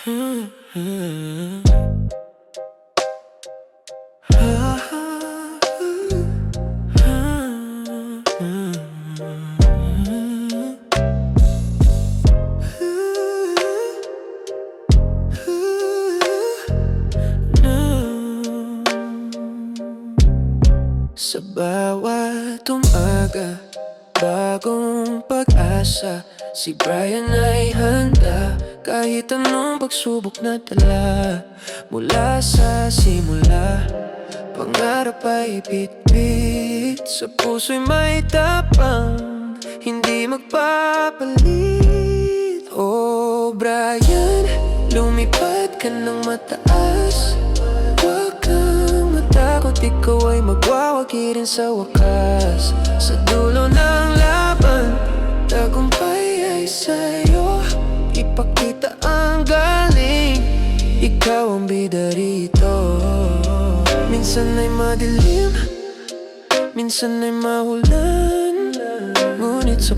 Sa bawat umaga, bagong pag-asa. Si Brian ay handa kahit anong pagsubok na dala. Mula sa simula, pangarap ay bitbit. Sa puso'y may tapang, hindi magpapalit. Oh Brian, lumipad ka ng mataas. Huwag kang matakot, ikaw ay magwawagi rin sa wakas. Sa dulo ng laban, tagumpay ay sa'yo. Ipakita ang galing, ikaw ang bida rito. Minsan ay madilim, minsan ay mahulan, ngunit sa